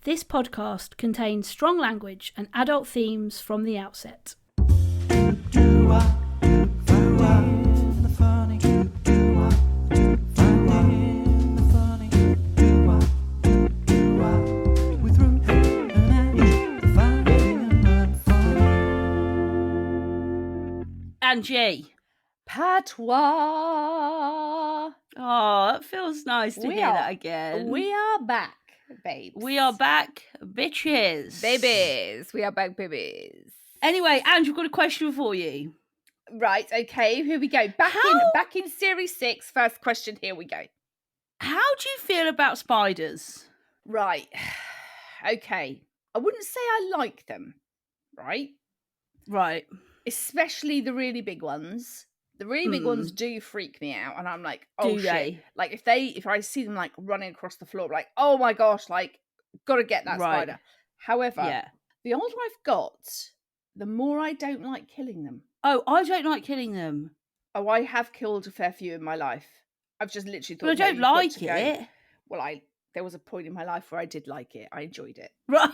This podcast contains strong language and adult themes from the outset. Angie. Patois. Oh, it feels nice to hear that again. We are back, babes. We are back, bitches. Babies. We are back, babies. Anyway, Ange, we've got a question for you. Right, okay, here we go. Back in series 6, first question, here we go. How do you feel about spiders? Right. Okay. I wouldn't say I like them, right? Right. Especially the really big ones. The really big ones do freak me out, and I'm like, oh do shit. they? Like if I see them like running across the floor, like, oh my gosh, like, gotta get that spider. However, the older I've got, the more I don't like killing them. Oh, I don't like killing them. Oh, I have killed a fair few in my life. I've just literally thought, but I don't like it. Well, there was a point in my life where I did like it. I enjoyed it. Right.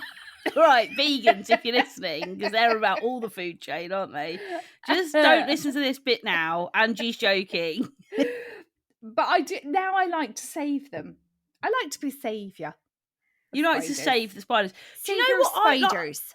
Right, vegans, if you're listening, because they're about all the food chain, aren't they? Just don't listen to this bit now. Angie's joking. But I do now. I like to save them. I like to be a saviour. You like to save the spiders. Do you know what spiders?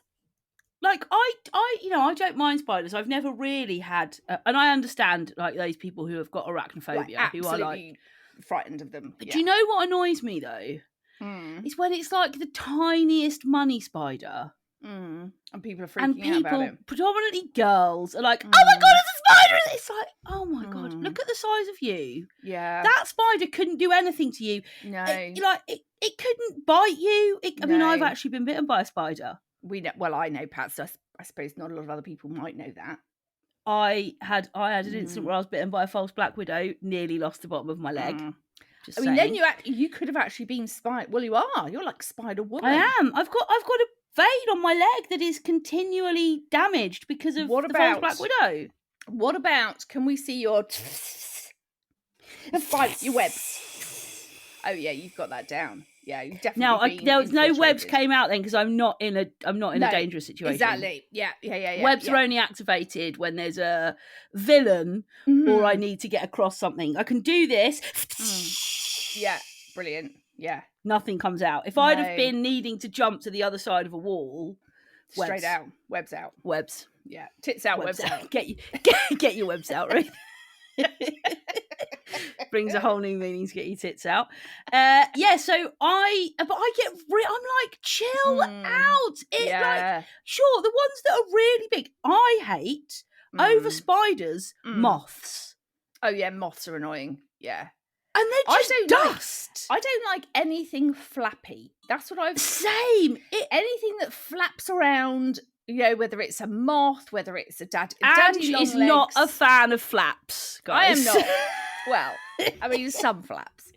I don't mind spiders. I've never really had, and I understand like those people who have got arachnophobia, who are like frightened of them. Do you know what annoys me though? It's when it's like the tiniest money spider. And people are freaking out about it. Predominantly girls, are like, oh my God, it's a spider! It's like, oh my God, look at the size of you. Yeah. That spider couldn't do anything to you. No. It couldn't bite you. I mean, I've actually been bitten by a spider. We know, well, I know, Pat, so I suppose not a lot of other people might know that. I had an incident where I was bitten by a false black widow, nearly lost the bottom of my leg. I mean, then you could have actually been spider. Well, you are. You're like Spider Woman. I am. I've got a vein on my leg that is continually damaged because of the false black widow. What about? Can we see your your webs? Oh yeah, you've got that down. Yeah, you've definitely. Now there was no webs came out then because I'm not in a dangerous situation. Exactly. Yeah. Webs are only activated when there's a villain or I need to get across something. I can do this. Yeah, brilliant. Yeah. Nothing comes out. If I'd have been needing to jump to the other side of a wall, straight out, webs out. Webs. Yeah. Tits out, webs out. Get your webs out, right? Brings a whole new meaning to get your tits out. I'm like, chill out. Like, sure, the ones that are really big, I hate over spiders, moths. Oh yeah, moths are annoying. Yeah. And they're just dust. I don't like anything flappy. That's what I've... Same. Anything that flaps around, whether it's a moth, whether it's a daddy long is legs. Not a fan of flaps, guys. I am not. Well, I mean, some flaps.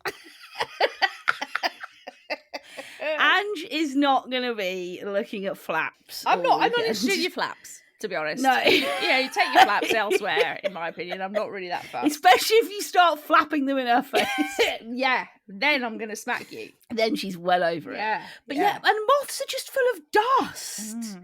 Ange is not going to be looking at flaps. I'm not interested in your flaps. To be honest. No. You take your flaps elsewhere, in my opinion. I'm not really that fussed. Especially if you start flapping them in her face. Yeah, then I'm going to smack you. Then she's well over it. But and moths are just full of dust.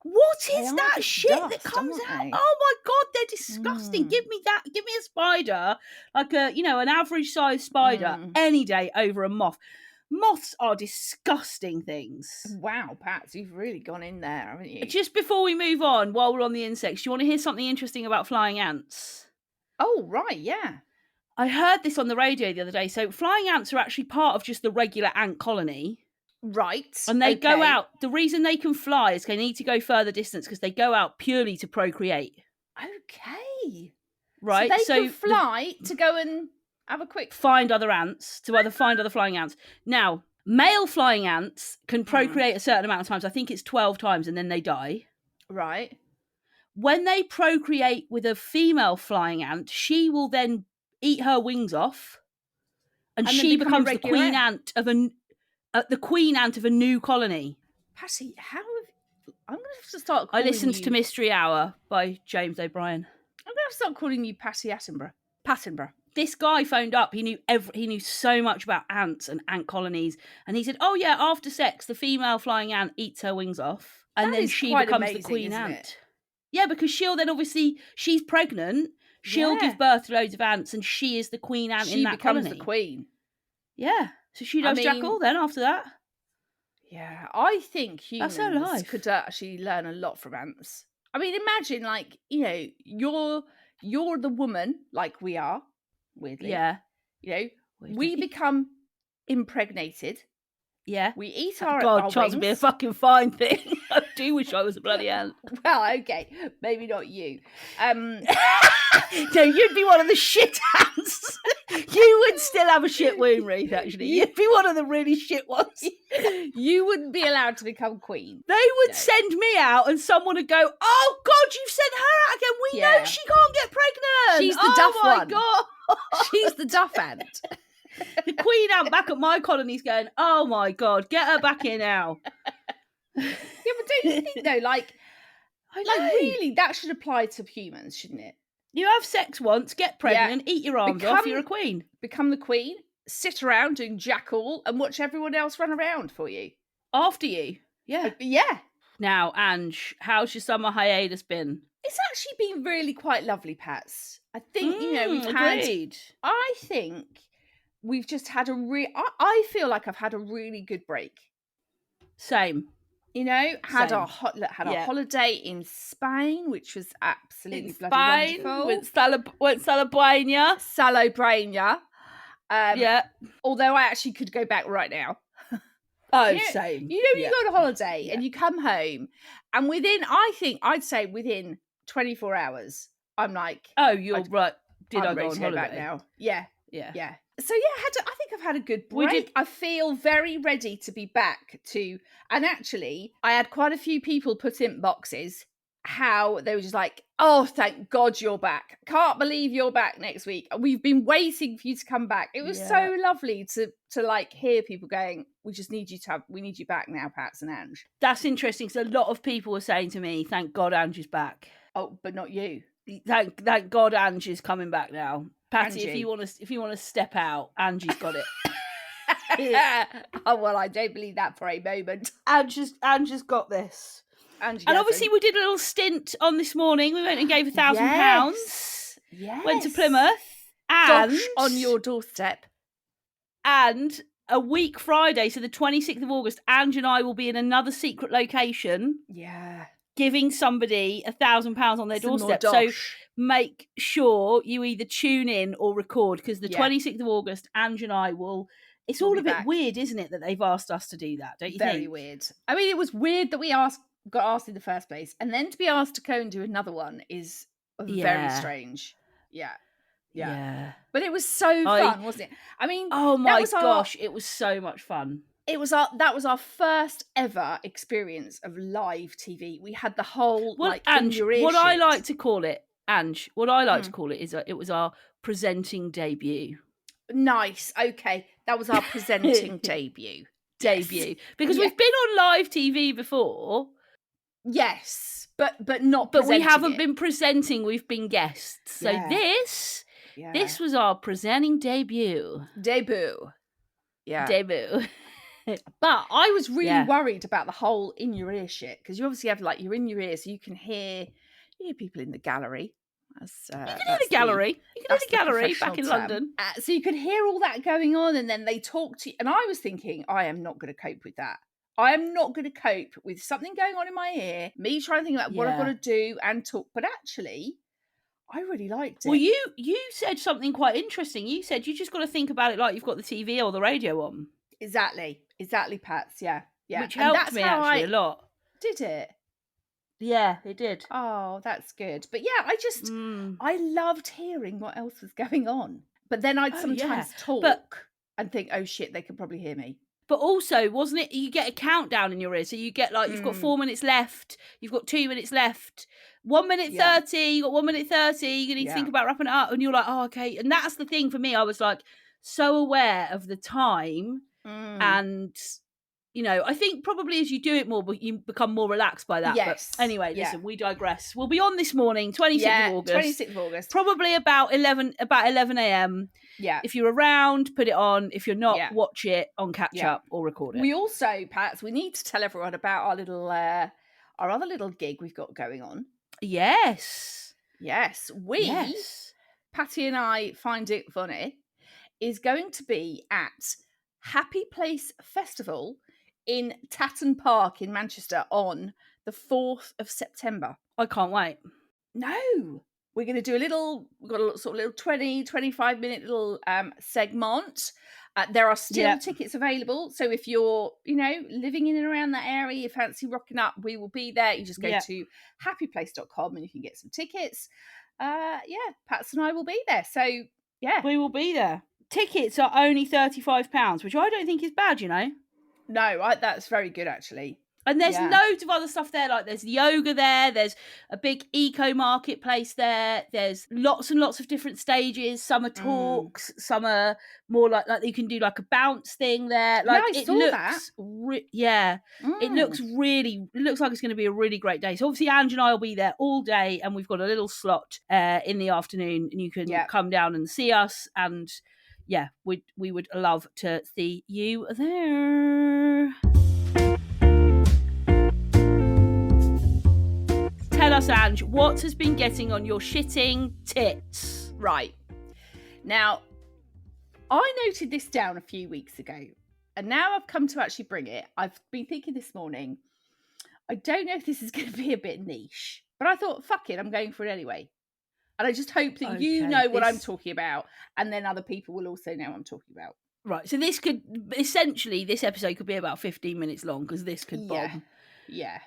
What is that shit that comes out? Oh my God, they're disgusting. Give me that. Give me a spider, like an average sized spider any day over a moth. Moths are disgusting things. Wow, Pat, you've really gone in there, haven't you? Just before we move on, while we're on the insects, do you want to hear something interesting about flying ants? Oh, right, yeah. I heard this on the radio the other day. So flying ants are actually part of just the regular ant colony. Right. And they go out. The reason they can fly is they need to go further distance because they go out purely to procreate. Okay. Right. So they can fly to go and... have a quick find other ants to find other flying ants. Now, male flying ants can procreate a certain amount of times. I think it's 12 times and then they die. Right. When they procreate with a female flying ant, she will then eat her wings off and she becomes the queen ant of the queen ant of a new colony. Patty, I'm going to have to start calling I listened to Mystery Hour by James O'Brien. I'm going to have to start calling you Patty Attenborough. Pattenborough. this guy phoned up. He knew so much about ants and ant colonies, and he said, "Oh yeah, after sex, the female flying ant eats her wings off, and then she becomes the queen ant." Yeah, because she'll then obviously she's pregnant. She'll give birth to loads of ants, and she is the queen ant in that colony. She becomes the queen. Yeah, so she does jack all then after that. Yeah, I think humans could actually learn a lot from ants. I mean, imagine like, you know, you're the woman like we are, weirdly. Yeah. You know, we become impregnated. Yeah. We eat our chance wings. Would be a fucking fine thing. I do wish I was a bloody ant. Well, okay. Maybe not you. No, you'd be one of the shit ants. You would still have a shit womb, Ruth, actually. You'd be one of the really shit ones. You wouldn't be allowed to become queen. They would send me out and someone would go, "Oh, God, you've sent her out again. We know she can't get pregnant. She's the duff one. Oh, my God. She's the duff ant." The queen ant back at my colony's going, "Oh, my God, get her back here now." Yeah, but don't you think, though, like really, that should apply to humans, shouldn't it? You have sex once, get pregnant, eat your arms off, you're a queen. Become the queen, sit around doing jack all, and watch everyone else run around for you. After you. Yeah. Yeah. Now, Ange, how's your summer hiatus been? It's actually been really quite lovely, Pats. I think, we've agreed. I think we've just had I feel like I've had a really good break. Same. You know, had a holiday in Spain, which was absolutely bloody wonderful. Went Salobreña. Although I actually could go back right now. Oh, same. You know, you go on holiday and you come home, and I'd say within 24 hours, I'm like, oh, you're right. I'm I ready go to go back now? Yeah. So I think I've had a good break. I feel very ready to be back to, and actually I had quite a few people put in boxes how they were just like, "Oh, thank God you're back. Can't believe you're back next week. We've been waiting for you to come back." It was so lovely to like hear people going, "We need you back now, Pats and Ange." That's interesting because a lot of people were saying to me, "Thank God Ange is back." Oh, but not you. Thank God Ange is coming back now. Patty, if you want to step out, Angie's got it. Oh well, I don't believe that for a moment. Ange's got this. And obviously we did a little stint on this morning. We went and gave £1,000. Yes. Went to Plymouth. And Douche on your doorstep. And a week Friday, so the 26th of August, Ange and I will be in another secret location. Yeah. Giving somebody £1,000 on their doorstep. So make sure you either tune in or record, because the 26th of August, Ange and I will. It's all a bit weird, isn't it, that they've asked us to do that? Don't you think? Very weird. I mean, it was weird that we got asked in the first place, and then to be asked to go and do another one is very strange. Yeah. But it was so fun, wasn't it? I mean, oh my gosh, it was so much fun. That was our first ever experience of live TV. We had the whole Ange, what I like to call it is it was our presenting debut. Nice. Okay, that was our presenting debut. Because we've been on live TV before. Yes, but not. But we haven't been presenting. We've been guests. So this was our presenting debut. Yeah. Debut. But I was really worried about the whole in your ear shit, because you obviously have you're in your ear, so you can hear people in the gallery. You can hear the gallery back in London. So you could hear all that going on, and then they talk to you. And I was thinking, I am not going to cope with that. I am not going to cope with something going on in my ear, me trying to think about what I've got to do and talk. But actually, I really liked it. Well, you said something quite interesting. You said you just got to think about it like you've got the TV or the radio on. Exactly, Pats. Yeah. Which helped me actually a lot. Did it? Yeah, it did. Oh, that's good. But I loved hearing what else was going on. But then I'd sometimes talk and think, oh shit, they could probably hear me. But also, wasn't it, you get a countdown in your ear. So you get you've got 4 minutes left. You've got 2 minutes left. 1 minute 30. You got 1 minute 30. You're going to need to think about wrapping it up. And you're like, oh, okay. And that's the thing for me. I was so aware of the time and I think probably as you do it more, but you become more relaxed by that. Yes. But anyway, listen, we digress. We'll be on this morning, 26th of August. 26th of August. Probably about 11 a.m. Yeah. If you're around, put it on. If you're not, watch it on catch up or record it. We also, Pats, we need to tell everyone about our little, our other little gig we've got going on. Yes. Patty and I Find It Funny, is going to be at Happy Place Festival in Tatton Park in Manchester on the 4th of September. I can't wait. No. We're going to do we've got a sort of little 20, 25 minute little segment. There are still tickets available. So if you're, living in and around that area, you fancy rocking up, we will be there. You just go to happyplace.com and you can get some tickets. Pats and I will be there. So, we will be there. Tickets are only £35, which I don't think is bad, No, that's very good, actually. And there's loads of other stuff there. Like there's yoga there. There's a big eco marketplace there. There's lots and lots of different stages. Some are talks. Some are more like you can do like a bounce thing there. Like I saw that. It looks like it's going to be a really great day. So obviously Ange and I will be there all day, and we've got a little slot in the afternoon, and you can come down and see us. And we would love to see you there. Tell us, Ange, what has been getting on your shitting tits? Right. Now, I noted this down a few weeks ago, and now I've come to actually bring it. I've been thinking this morning, I don't know if this is going to be a bit niche, but I thought, fuck it, I'm going for it anyway. And I just hope that you know what I'm talking about, and then other people will also know what I'm talking about. Right, so this episode could be about 15 minutes long, because this could bomb. Yeah.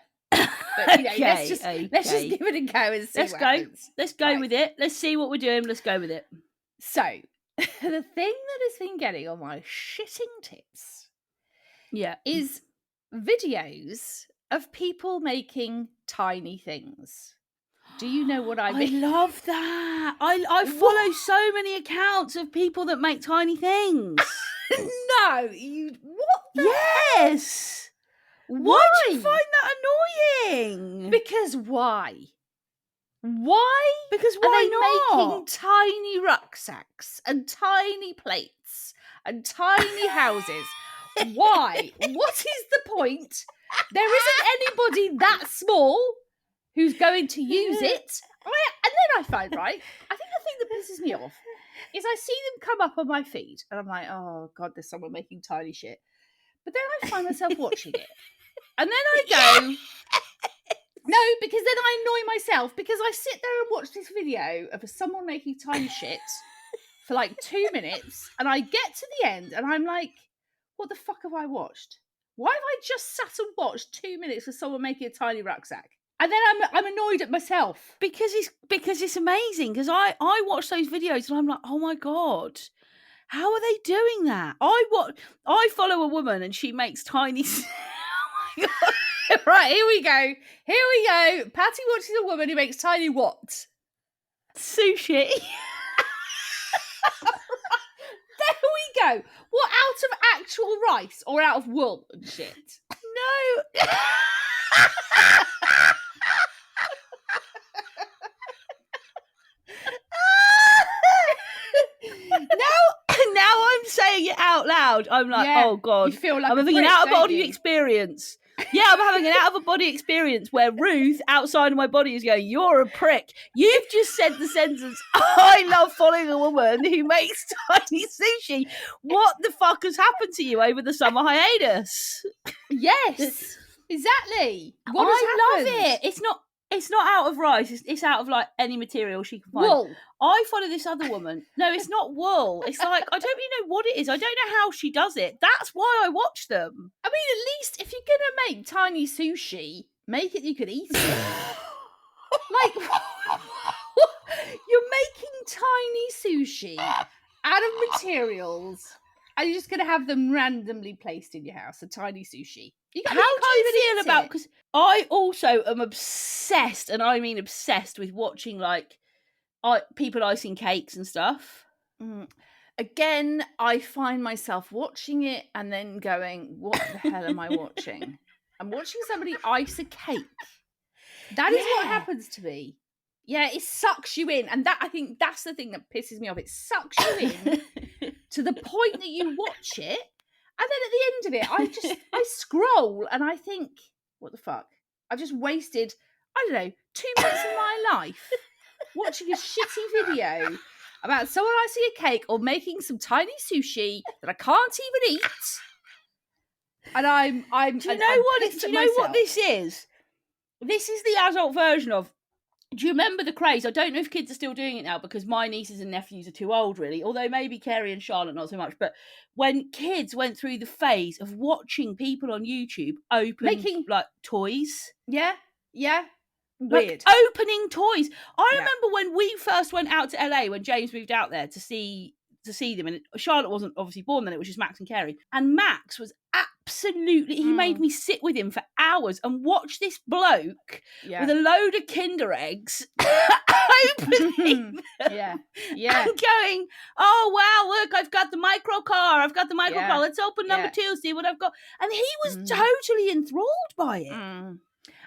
But, let's just give it a go and see what happens. Let's go with it. Let's see what we're doing. Let's go with it. So, the thing that has been getting on my shitting tits is videos of people making tiny things. Do you know what I mean? I love that. I follow so many accounts of people that make tiny things. No, what? Yes. Why do you find that annoying? Because why? Why? Because why are they making tiny rucksacks and tiny plates and tiny houses? Why? What is the point? There isn't anybody that small who's going to use it. And then I find, I think the thing that pisses me off is I see them come up on my feed and I'm like, oh God, there's someone making tiny shit. But then I find myself watching it. And then I go, no, because then I annoy myself, because I sit there and watch this video of someone making tiny shit for like 2 minutes, and I get to the end and I'm like, what the fuck have I watched? Why have I just sat and watched 2 minutes of someone making a tiny rucksack? And then I'm annoyed at myself. Because it's amazing, because I watch those videos and I'm like, oh my God, how are they doing that? I follow a woman and she makes tiny Right, here we go. Patty watches a woman who makes tiny what? Sushi. There we go. What, out of actual rice or out of wool and shit? No. Now I'm saying it out loud. I'm like, oh God, you feel like I'm having an out-of-body experience. Yeah, I'm having an out-of-body experience where Ruth, outside of my body, is going, you're a prick. You've just said the sentence, I love following a woman who makes tiny sushi. What the fuck has happened to you over the summer hiatus? Yes, exactly. I love it. It's not out of rice. It's out of like any material she can find. Wool. I follow this other woman. No, it's not wool. It's like, I don't really know what it is. I don't know how she does it. That's why I watch them. I mean, at least if you're going to make tiny sushi, make it you could eat it. Like, you're making tiny sushi out of materials and you're just going to have them randomly placed in your house, a tiny sushi. How do you feel about, because I also am obsessed, and I mean obsessed, with watching like people icing cakes and stuff. Again, I find myself watching it and then going, what the hell am I watching? I'm watching somebody ice a cake. That is what happens to me. Yeah, it sucks you in. And I think that's the thing that pisses me off. It sucks you in to the point that you watch it. And then at the end of it, I scroll and I think, what the fuck? I've just wasted, I don't know, 2 minutes of my life watching a shitty video about someone icing a cake or making some tiny sushi that I can't even eat. And I'm Do you know what this is? This is the adult version of. Do you remember the craze? I don't know if kids are still doing it now because my nieces and nephews are too old, really. Although maybe Kerry and Charlotte not so much. But when kids went through the phase of watching people on YouTube making like toys, yeah, weird, like, opening toys. I remember when we first went out to LA when James moved out there to see them, and Charlotte wasn't obviously born then. It was just Max and Kerry, and Max was absolutely, he made me sit with him for hours and watch this bloke with a load of Kinder eggs opening them and going, oh wow, look, I've got the micro car, let's open number 2, see what I've got. And he was totally enthralled by it.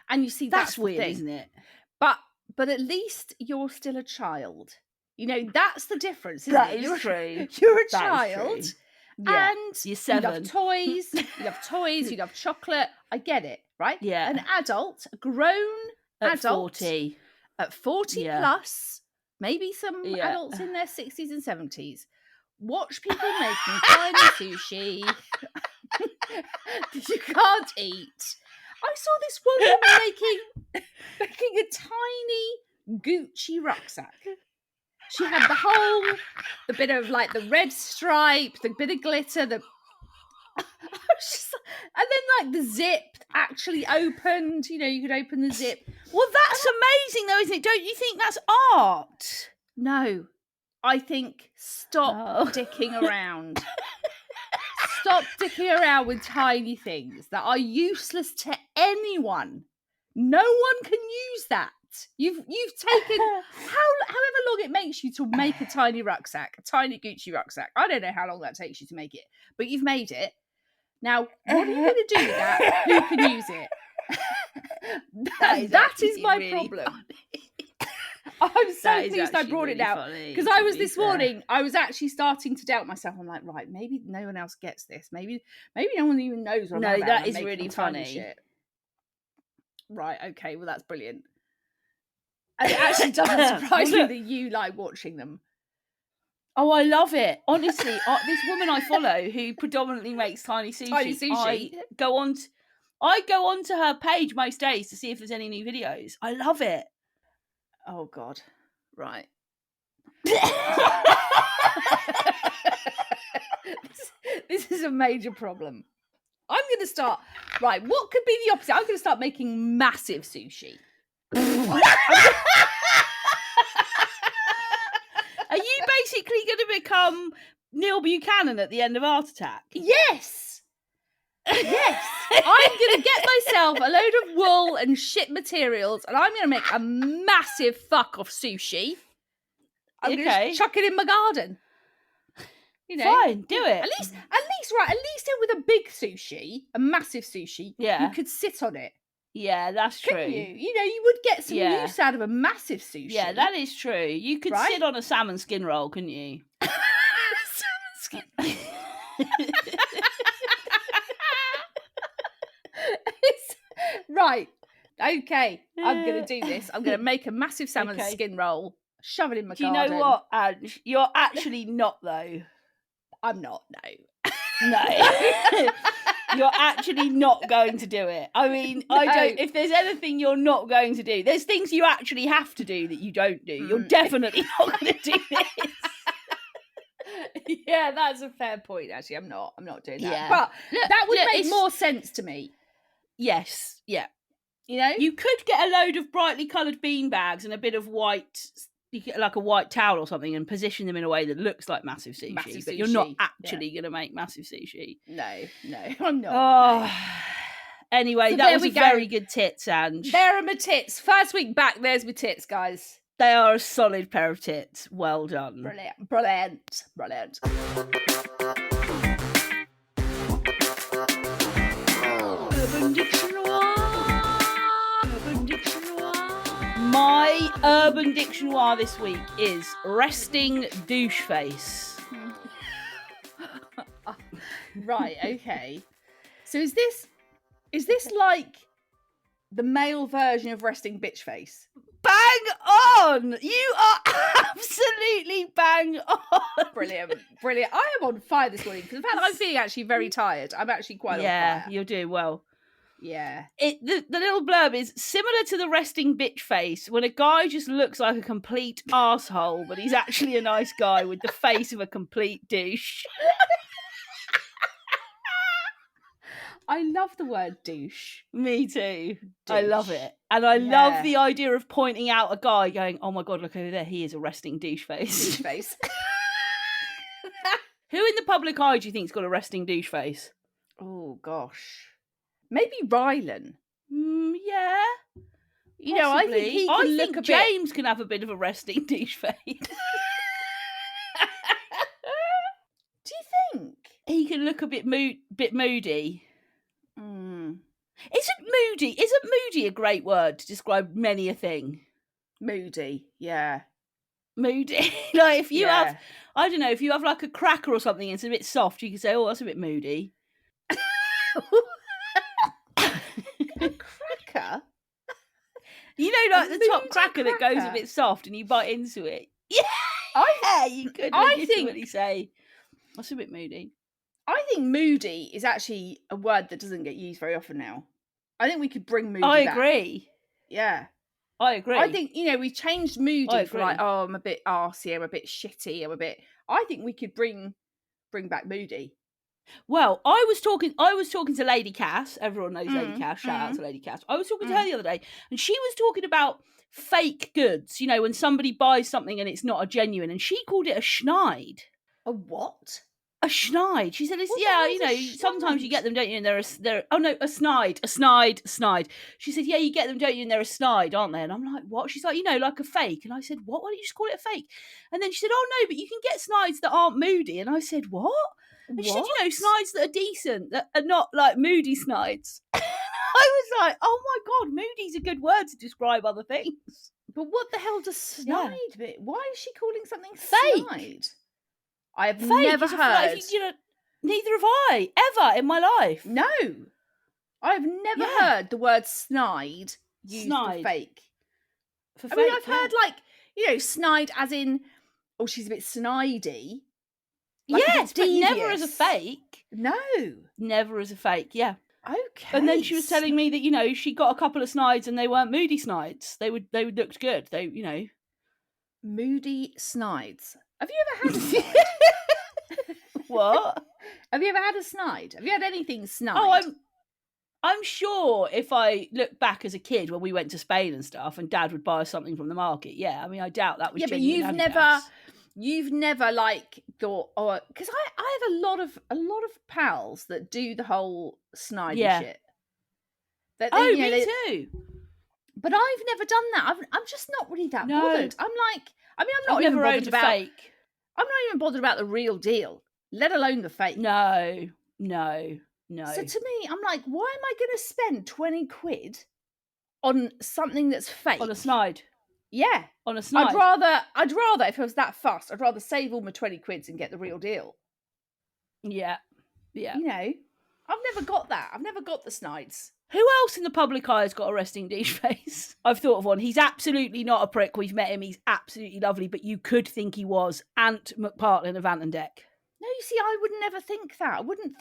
And you see, that's weird, isn't it? But at least you're still a child. You know, that's the difference, isn't it? You're a child. Yeah. And you're 7. You'd have toys, you'd have chocolate. I get it, right? Yeah. An adult, a grown adult 40. At 40 plus, maybe some adults in their 60s and 70s, watch people making tiny sushi that you can't eat. I saw this woman making a tiny Gucci rucksack. She had the bit of like the red stripe, the bit of glitter, and then like the zip actually opened. You know, you could open the zip. Well, that's amazing though, isn't it? Don't you think that's art? No, I think stop dicking around. Stop dicking around with tiny things that are useless to anyone. No one can use that. You've taken however long it makes you to make a tiny rucksack, a tiny Gucci rucksack. I don't know how long that takes you to make it, but you've made it. Now, what are you going to do with that? Who can use it? that is my really problem. I'm so pleased I brought it out because I was this morning. I was actually starting to doubt myself. I'm like, right, maybe no one else gets this. Maybe no one even knows what I'm about. No, that is really funny. Shit. Right, okay, well that's brilliant. And it actually doesn't surprise me that you like watching them. Oh, I love it. Honestly, this woman I follow who predominantly makes tiny sushi. I go on to her page most days to see if there's any new videos. I love it. Oh, God. Right. This is a major problem. I'm going to start... Right, what could be the opposite? I'm going to start making massive sushi. Are you basically going to become Neil Buchanan at the end of Art Attack? Yes. I'm going to get myself a load of wool and shit materials, and I'm going to make a massive fuck off sushi. I'm going to chuck it in my garden. You know, fine, do it. At least with a big sushi, a massive sushi, you could sit on it. Yeah, that's true. You know, you would get some use out of a massive sushi. Yeah, that is true. You could sit on a salmon skin roll, couldn't you? Salmon skin. Right. Okay. I'm going to do this. I'm going to make a massive salmon skin roll, shove it in my garden. Do you know what, Ange? You're actually not, though. I'm not, no. No. You're actually not going to do it. I mean, no. If there's anything you're not going to do, there's things you actually have to do that you don't do. You're definitely not going to do this. Yeah, that's a fair point, actually. I'm not doing that. Yeah. But that would make more sense to me. Yes, yeah. You know? You could get a load of brightly coloured bean bags and a bit of white, like a white towel or something, and position them in a way that looks like massive sushi. But you're not actually going to make massive sushi. No, I'm not. Oh. No. Anyway, so that was a very good tits, Ange. There are my tits. First week back, there's my tits, guys. They are a solid pair of tits. Well done. Brilliant. Urban Dictionary. My Urban Dictionary this week is resting douche face. Right, okay. So is this like the male version of resting bitch face? Bang on! You are absolutely bang on. Brilliant. I am on fire this morning because in fact I'm feeling actually very tired. I'm actually quite on fire. Yeah, you're doing well. Yeah. The little blurb is similar to the resting bitch face when a guy just looks like a complete arsehole, but he's actually a nice guy with the face of a complete douche. I love the word douche. Me too. Douche. I love it. And I love the idea of pointing out a guy going, oh my God, look over there. He is a resting douche face. Douche face. Who in the public eye do you think's got a resting douche face? Oh, gosh. Maybe Rylan. Yeah. You know, I think he can look a James can have a bit of a resting douche face. Do you think? He can look a bit moody. Isn't moody a great word to describe many a thing? Moody, yeah. Moody. Like if you have, I don't know, if you have like a cracker or something and it's a bit soft, you can say, oh, that's a bit moody. A cracker? You know, like the top cracker that goes a bit soft and you bite into it. Yeah, you could legitimately say, that's a bit moody. I think moody is actually a word that doesn't get used very often now. I think we could bring moody I back. agree. Yeah. I agree. I think, you know, we changed moody for like, oh, I'm a bit arsey, I'm a bit shitty, I think we could bring back moody. Well, I was talking to Lady Cass. Everyone knows Lady Cass. Shout out to Lady Cass. I was talking to her the other day, and she was talking about fake goods. You know, when somebody buys something and it's not a genuine, and she called it a schneid. A what? A schneid. She said, you know, sometimes you get them, don't you? And they're a snide. She said, yeah, you get them, don't you? And they're a snide, aren't they? And I'm like, what? She's like, you know, like a fake. And I said, what? Why don't you just call it a fake? And then she said, oh no, but you can get snides that aren't moody. And I said, what? And she said, you know, snides that are decent, that are not like moody snides. I was like, oh my God, moody's a good word to describe other things. But what the hell does snide mean? Why is she calling something fake? Snide? I have never heard. You know, neither have I, ever in my life. No. I've never heard the word snide used for fake. I mean, I've heard like, you know, snide as in, oh, she's a bit snidey. Like yes, but never as a fake. No. Never as a fake, yeah. Okay. And then she was telling me that, you know, she got a couple of snides and they weren't moody snides. They looked good. They, you know. Moody snides. Have you ever had a snide? What? Have you ever had a snide? Have you had anything snide? Oh, I'm sure if I look back as a kid when we went to Spain and stuff and Dad would buy us something from the market, yeah. I mean, I doubt that was genuine. But you've never like thought, oh, because I have a lot of pals that do the whole snide shit. Me too. But I've never done that. I'm just not really that bothered. I'm not even bothered about fake. I'm not even bothered about the real deal, let alone the fake. No. So to me, I'm like, why am I going to spend 20 quid on something that's fake? On a snide. Yeah. On a snide. I'd rather, if I was that fussed, I'd rather save all my 20 quids and get the real deal. Yeah. Yeah. You know, I've never got that. I've never got the snides. Who else in the public eye has got a resting douche face? I've thought of one. He's absolutely not a prick. We've met him. He's absolutely lovely, but you could think he was Ant McPartlin of Ant and Dec. No, you see, I would never think that. I wouldn't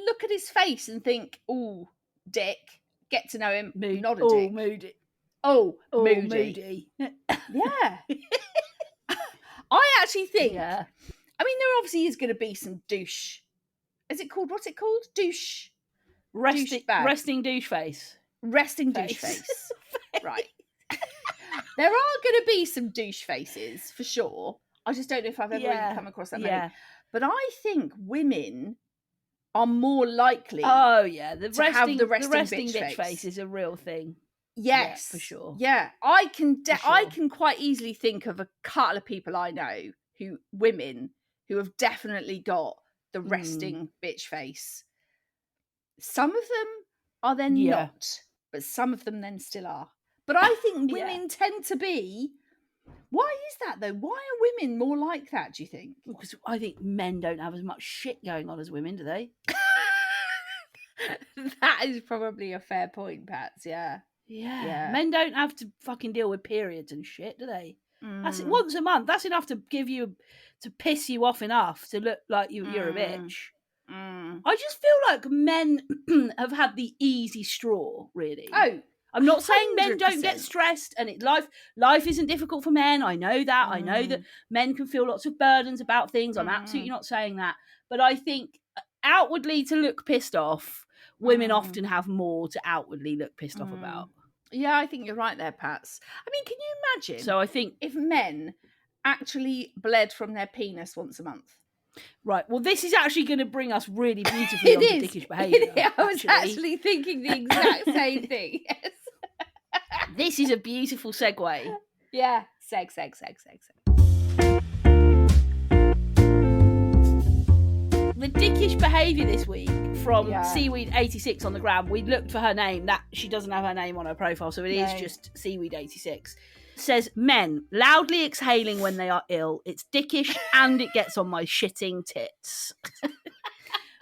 look at his face and think, oh, dick, get to know him, not a dick. Moody. Oh, moody. Yeah. I actually think, I mean, there obviously is going to be some douche. What's it called? Douche. Resting douche face. Resting douche face. Right. There are going to be some douche faces, for sure. I just don't know if I've ever really come across that many. But I think women are more likely to have the resting bitch bitch face is a real thing. Yes, for sure. Yeah, I can quite easily think of a couple of people I know women who have definitely got the resting bitch face. Some of them are then not, but some of them then still are. But I think women tend to be. Why is that though? Why are women more like that, do you think? Because I think men don't have as much shit going on as women, do they? That is probably a fair point, Pats. Yeah. Men don't have to fucking deal with periods and shit, do they? That's once a month. That's enough to piss you off enough to look like you're a bitch. I just feel like men have had the easy straw, really. Oh, I'm not saying men don't get stressed, and life isn't difficult for men. I know that. I know that men can feel lots of burdens about things. I'm absolutely not saying that. But I think outwardly to look pissed off, women often have more to outwardly look pissed off about. Yeah, I think you're right there, Pats. I mean, can you imagine? So I think if men actually bled from their penis once a month. Right. Well, this is actually going to bring us really beautifully onto dickish behaviour. I was actually thinking the exact same thing. Yes. This is a beautiful segue. Yeah. Seg. The dickish behaviour this week from Seaweed86 on the gram. We looked for her name. That she doesn't have her name on her profile, so it is just Seaweed86. Says men loudly exhaling when they are ill. It's dickish and it gets on my shitting tits.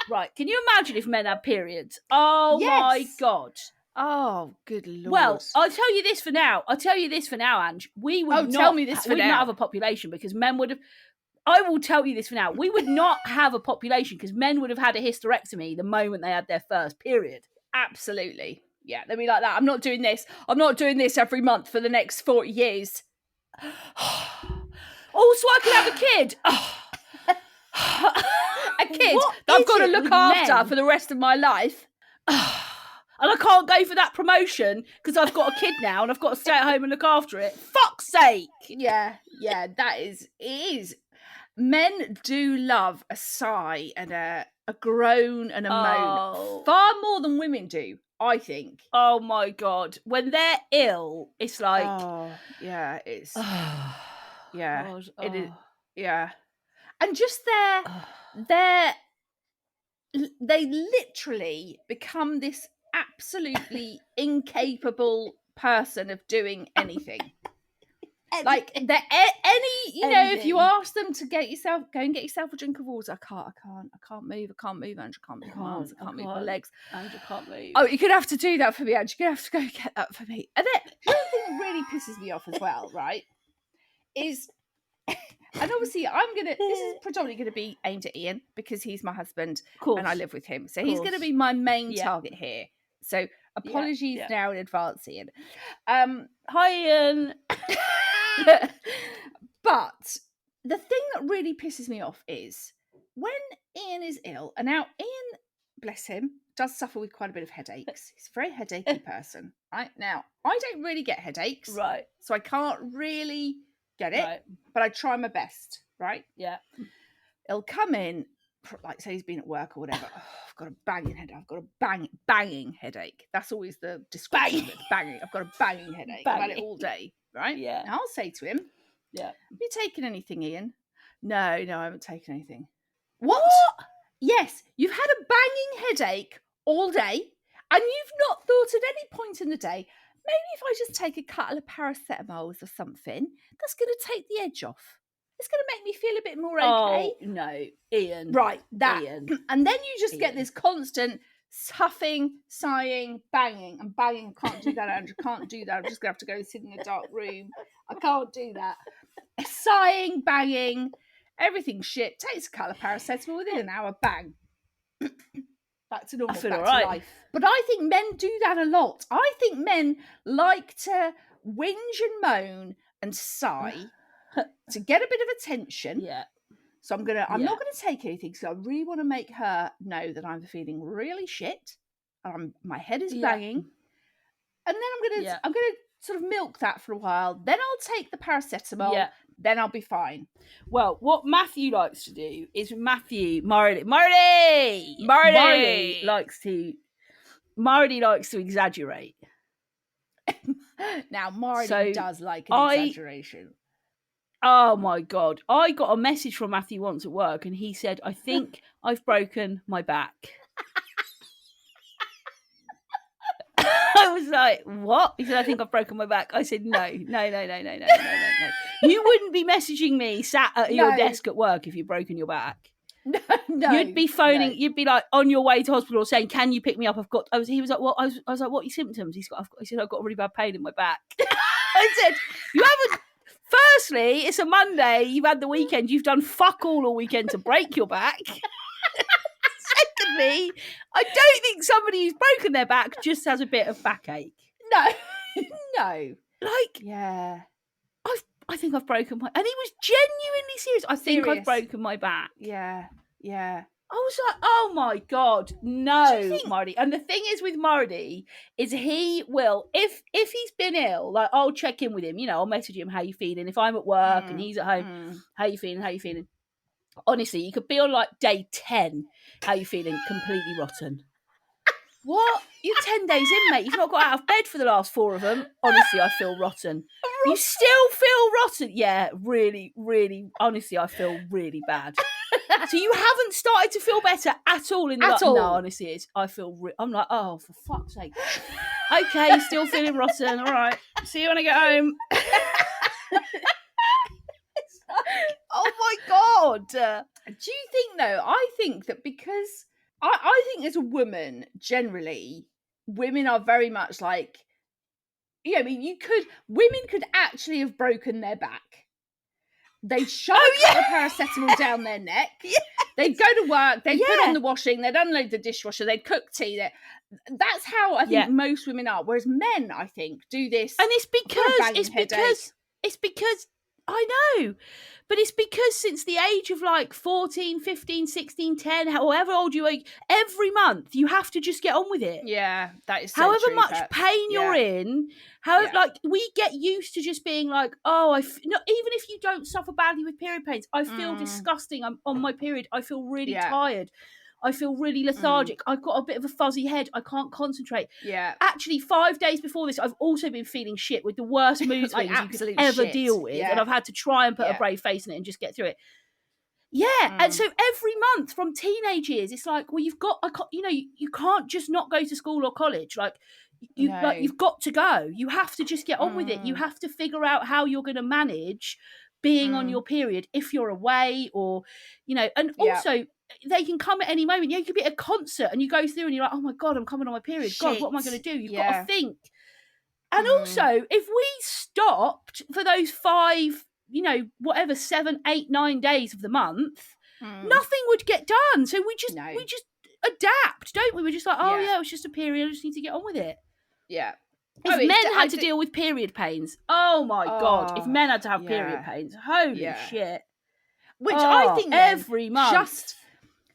Right. Can you imagine if men had periods? Oh my God. Oh, good Lord. Well, I'll tell you this for now, Ange. We would not have a population because men would have. I will tell you this for now. We would not have a population because men would have had a hysterectomy the moment they had their first period. Absolutely. Yeah, they'd be like that. I'm not doing this every month for the next 40 years. Oh, so I can have a kid. A kid that I've got to look after for the rest of my life. And I can't go for that promotion because I've got a kid now and I've got to stay at home and look after it. Fuck's sake. Yeah, it is. Men do love a sigh and a groan and a moan far more than women do, I think. Oh my God. When they're ill, it's like... it's... It is... Yeah. And just they literally become this absolutely incapable person of doing anything. Like if you ask them to go and get yourself a drink of water, I can't move, Andrew, I can't move my arms, I can't move my legs. Andrew can't move. Oh, you're gonna have to do that for me, Andrew. You're gonna have to go get that for me. And then the other thing that really pisses me off as well, right, is and obviously this is predominantly gonna be aimed at Ian because he's my husband and I live with him. So he's gonna be my main target here. So apologies now in advance, Ian. Hi, Ian. But the thing that really pisses me off is when Ian is ill, and now Ian, bless him, does suffer with quite a bit of headaches. He's a very headachy person, right? Now, I don't really get headaches, right? So I can't really get it, but I try my best, right? Yeah. He'll come in, like say he's been at work or whatever. Oh, I've got a banging headache. I've got a banging headache. That's always the description of it. Banging. I've got a banging headache. I've had it all day. Right? Yeah. And I'll say to him, have you taken anything, Ian? No, I haven't taken anything. What? Yes, you've had a banging headache all day and you've not thought at any point in the day, maybe if I just take a couple of paracetamols or something, that's going to take the edge off. It's going to make me feel a bit more okay. Oh, no, Ian. Right, that. Ian. And then you just get this constant huffing, sighing, banging. And banging, I can't do that, Andrew. Can't do that. I'm just going to have to go and sit in a dark room. I can't do that. Sighing, banging, everything's shit. Takes a couple of paracetamol, within an hour, bang. Back to normal, back to life. But I think men do that a lot. I think men like to whinge and moan and sigh to get a bit of attention. Yeah. So I'm not gonna take anything. So I really want to make her know that I'm feeling really shit. My head is banging. And then I'm gonna sort of milk that for a while. Then I'll take the paracetamol. Yeah. Then I'll be fine. Well, what Matthew likes to do is Marty likes to exaggerate. Now, Marty does like an exaggeration. Oh my God. I got a message from Matthew once at work and he said, I think I've broken my back. I was like, what? He said, I think I've broken my back. I said, no. You wouldn't be messaging me sat at your desk at work if you'd broken your back. No. You'd be phoning, you'd be like on your way to hospital saying, can you pick me up? He was like, what? I was like, what are your symptoms? He said, I've got a really bad pain in my back. I said, you haven't. Firstly, it's a Monday. You've had the weekend. You've done fuck all weekend to break your back. Secondly, I don't think somebody who's broken their back just has a bit of backache. No. Like, yeah. I think I've broken my... And he was genuinely serious. I think I've broken my back. Yeah. I was like, oh my God, no, Marty. And the thing is with Marty is he will, if he's been ill, like I'll check in with him, I'll message him, how you feeling? If I'm at work and he's at home, how you feeling? Honestly, you could be on like day 10, how you feeling? Completely rotten. What? You're 10 days in, mate. You've not got out of bed for the last 4 of them. Honestly, I feel rotten. You still feel rotten? Yeah, really, really. Honestly, I feel really bad. So you haven't started to feel better at all in all? No, honestly, I feel. I'm like, oh, for fuck's sake. Okay, still feeling rotten. All right. See you when I get home. Oh my God. Do you think though? I think that because I think as a woman, generally, women are very much like, women could actually have broken their back. They'd shove a couple of paracetamol down their neck. Yeah. They'd go to work. They'd put on the washing. They'd unload the dishwasher. They'd cook tea. That's how I think most women are. Whereas men, I think, do this. And it's because I know, but it's because since the age of like 14, 15, 16, 10, however old you are, every month you have to just get on with it. Yeah, that is so however true, much pain you're in, like we get used to just being like, oh, even if you don't suffer badly with period pains, I feel disgusting. I'm on my period. I feel really tired. I feel really lethargic. I've got a bit of a fuzzy head. I can't concentrate. Yeah. Actually, 5 days before this, I've also been feeling shit with the worst mood swings you could ever deal with. Yeah. And I've had to try and put a brave face in it and just get through it. Yeah. And so every month from teenage years, it's like, well, you've got, you can't just not go to school or college. Like, you've got to go. You have to just get on with it. You have to figure out how you're going to manage being on your period if you're away or, and also they can come at any moment. You could be at a concert and you go through and you're like, oh my God, I'm coming on my period. Shit. God, what am I going to do? You've got to think. And also, if we stopped for those 5, 7, 8, 9 days of the month, nothing would get done. So we just adapt, don't we? We're just like, it's just a period. I just need to get on with it. Yeah. If men had to deal with period pains, oh my God, if men had to have period pains, holy shit. Which I think every month.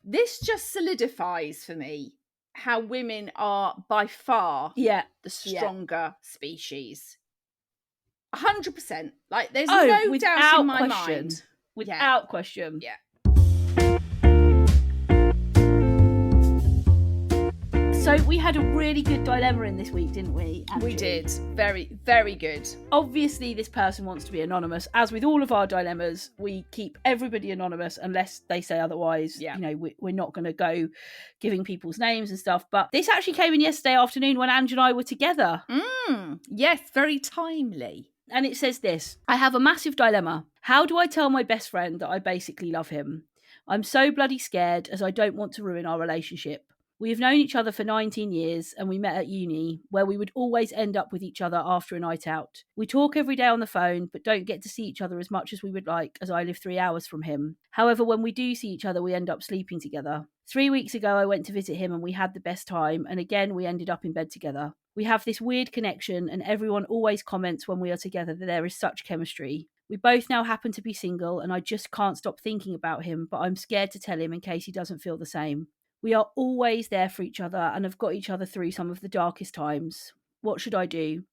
This just solidifies for me how women are by far the stronger species. 100%. Like, there's no doubt in my mind. Without question. Yeah. So we had a really good dilemma in this week, didn't we? Andrew? We did. Very, very good. Obviously, this person wants to be anonymous. As with all of our dilemmas, we keep everybody anonymous unless they say otherwise. Yeah. We're not going to go giving people's names and stuff. But this actually came in yesterday afternoon when Ange and I were together. Yes, very timely. And it says this: I have a massive dilemma. How do I tell my best friend that I basically love him? I'm so bloody scared as I don't want to ruin our relationship. We have known each other for 19 years and we met at uni, where we would always end up with each other after a night out. We talk every day on the phone, but don't get to see each other as much as we would like, as I live 3 hours from him. However, when we do see each other, we end up sleeping together. 3 weeks ago, I went to visit him and we had the best time, and again, we ended up in bed together. We have this weird connection, and everyone always comments when we are together that there is such chemistry. We both now happen to be single, and I just can't stop thinking about him, but I'm scared to tell him in case he doesn't feel the same. We are always there for each other and have got each other through some of the darkest times. What should I do?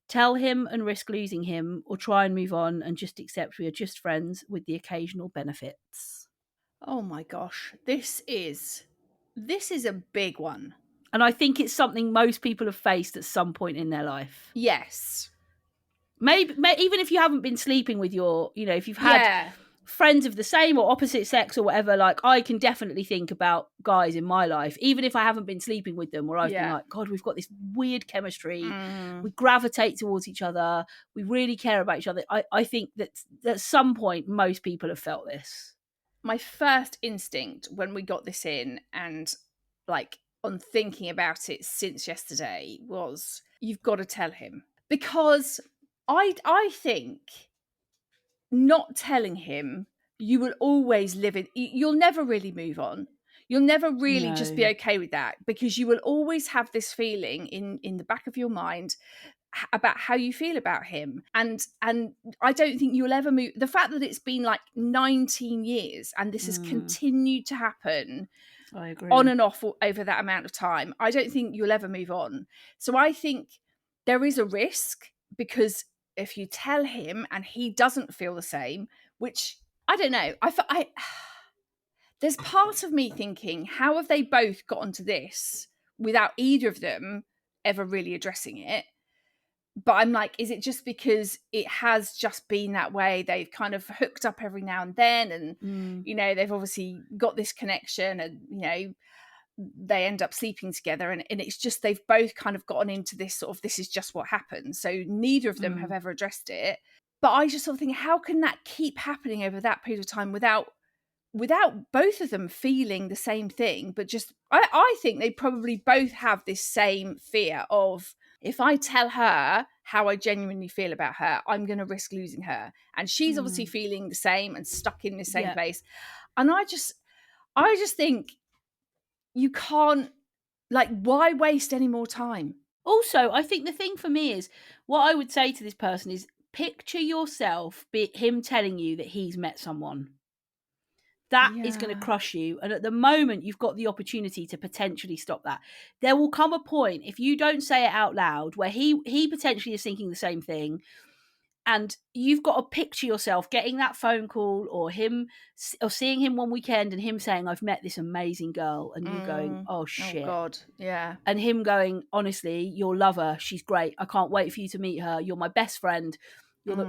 Tell him and risk losing him, or try and move on and just accept we are just friends with the occasional benefits? Oh my gosh. This is a big one. And I think it's something most people have faced at some point in their life. Yes. Maybe even if you haven't been sleeping with your, if you've had friends of the same or opposite sex or whatever, like I can definitely think about guys in my life, even if I haven't been sleeping with them, where I've been like, God, we've got this weird chemistry. We gravitate towards each other. We really care about each other. I think that at some point, most people have felt this. My first instinct when we got this in and like on thinking about it since yesterday was, you've got to tell him. Because I think not telling him, you will always live in, you'll never really move on. You'll never really just be okay with that, because you will always have this feeling in the back of your mind about how you feel about him. And I don't think you'll ever move. The fact that it's been like 19 years and this has continued to happen, I agree, on and off over that amount of time, I don't think you'll ever move on. So I think there is a risk, because if you tell him and he doesn't feel the same, which I don't know, there's part of me thinking, how have they both got onto this without either of them ever really addressing it? But I'm like, is it just because it has just been that way? They've kind of hooked up every now and then, and they've obviously got this connection, and they end up sleeping together, and it's just they've both kind of gotten into this sort of, this is just what happens. So neither of them have ever addressed it. But I just sort of think, how can that keep happening over that period of time without both of them feeling the same thing? But just I think they probably both have this same fear of, if I tell her how I genuinely feel about her, I'm going to risk losing her. And she's obviously feeling the same and stuck in the same place. And I just think you can't, like, why waste any more time? Also, I think the thing for me is, what I would say to this person is, picture yourself, him telling you that he's met someone. That is going to crush you. And at the moment, you've got the opportunity to potentially stop that. There will come a point, if you don't say it out loud, where he potentially is thinking the same thing. And you've got to picture yourself getting that phone call, or seeing him one weekend and him saying, I've met this amazing girl. And you going, oh, shit. Oh, God. Yeah. And him going, honestly, you'll love her. She's great. I can't wait for you to meet her. You're my best friend.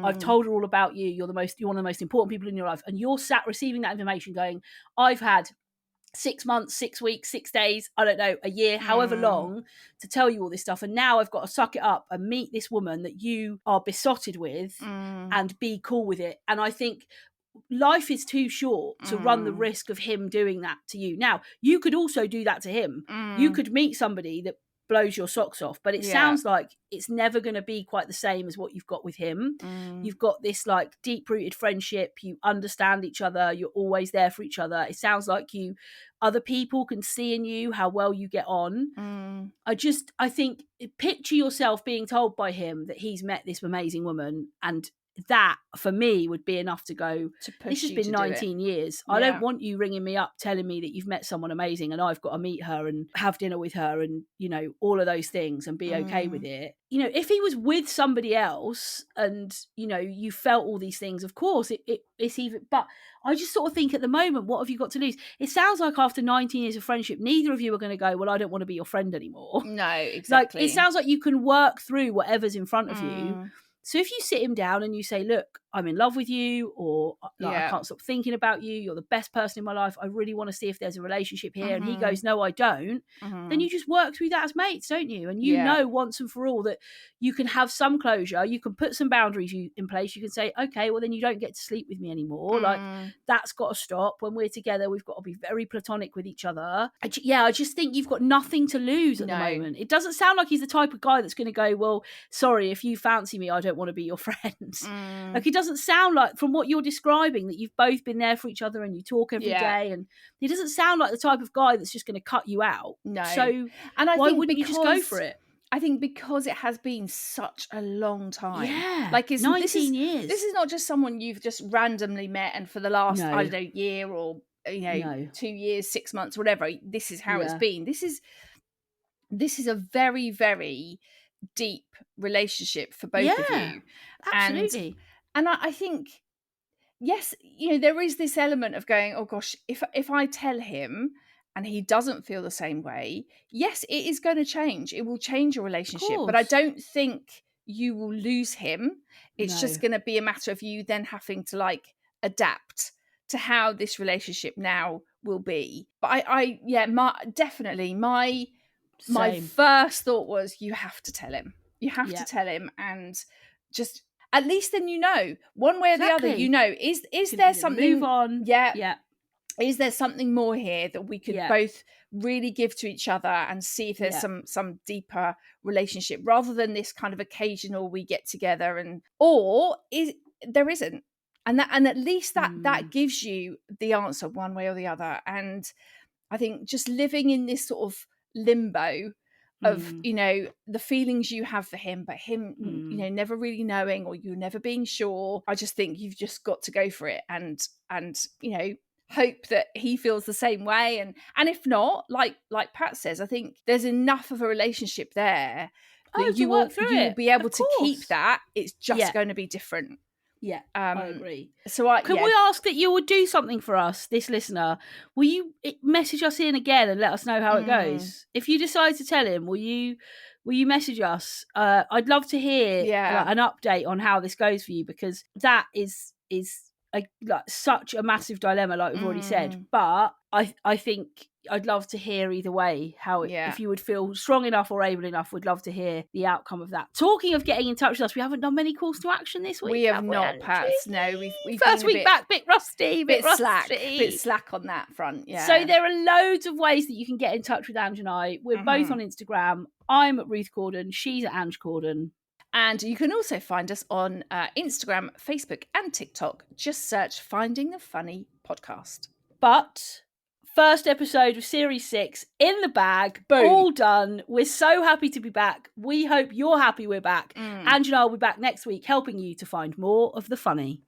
I've told her all about you. You're one of the most important people in your life. And you're sat receiving that information going, I've had 6 months, 6 weeks, 6 days, I don't know, a year, however long, to tell you all this stuff. And now I've got to suck it up and meet this woman that you are besotted with and be cool with it. And I think life is too short to run the risk of him doing that to you. Now, you could also do that to him. You could meet somebody that blows your socks off, but it sounds like it's never going to be quite the same as what you've got with him. You've got this like deep-rooted friendship, you understand each other, you're always there for each other. It sounds like other people can see in you how well you get on. I think, picture yourself being told by him that he's met this amazing woman, and that for me would be enough to go, this has been 19 years. I don't want you ringing me up telling me that you've met someone amazing and I've got to meet her and have dinner with her and all of those things and be okay with it. If he was with somebody else and you felt all these things, of course it's even, but I just sort of think at the moment, what have you got to lose? It sounds like after 19 years of friendship, neither of you are going to go, well, I don't want to be your friend anymore. No, exactly. Like, it sounds like you can work through whatever's in front of you. So if you sit him down and you say, look, I'm in love with you, or I can't stop thinking about you, you're the best person in my life, I really want to see if there's a relationship here, and he goes, no, I don't, then you just work through that as mates, don't you? And you know once and for all that you can have some closure, you can put some boundaries in place, you can say, okay, well then you don't get to sleep with me anymore, like that's got to stop. When we're together, we've got to be very platonic with each other. I just think you've got nothing to lose at the moment. It doesn't sound like he's the type of guy that's going to go, well, sorry, if you fancy me, I don't want to be your friend. Like, it doesn't sound like, from what you're describing, that you've both been there for each other and you talk every day, and he doesn't sound like the type of guy that's just going to cut you out. No. So and why wouldn't you just go for it? I think because it has been such a long time. Yeah. Like, 19 years. This is not just someone you've just randomly met and for the last, I don't know, year or 2 years, 6 months, whatever. This is how it's been. This is a very, very deep relationship for both of you. Absolutely. And I think, yes, there is this element of going, oh gosh, if I tell him and he doesn't feel the same way, yes, it is going to change. It will change your relationship. But I don't think you will lose him. It's just going to be a matter of you then having to like adapt to how this relationship now will be. But my first thought was, you have to tell him. You have to tell him, and just at least then one way or the other, is there something, move on. Is there something more here that we could both really give to each other and see if there's some deeper relationship, rather than this kind of occasional we get together, or there isn't, and at least that gives you the answer one way or the other. And I think just living in this sort of limbo of the feelings you have for him, but him never really knowing, or you never being sure, I just think you've just got to go for it and hope that he feels the same way, and if not, like Pat says, I think there's enough of a relationship there that you will be able to keep that. It's just going to be different. I agree. So can we ask that you would do something for us, this listener? Will you message us in again and let us know how it goes? If you decide to tell him, will you message us? I'd love to hear an update on how this goes for you, because that is such a massive dilemma, like we've already said. But I think I'd love to hear either way how if you would feel strong enough or able enough. Would love to hear the outcome of that. Talking of getting in touch with us, we haven't done many calls to action this week. We have not, Pat. No, we've first week back, bit rusty, bit slack on that front. Yeah. So there are loads of ways that you can get in touch with Ange and I. We're both on Instagram. I'm at Ruth Corden. She's at Ange Corden. And you can also find us on Instagram, Facebook, and TikTok. Just search Finding the Funny Podcast. But first episode of Series 6 in the bag. Boom. All done. We're so happy to be back. We hope you're happy we're back. Ange and I will be back next week, helping you to find more of the funny.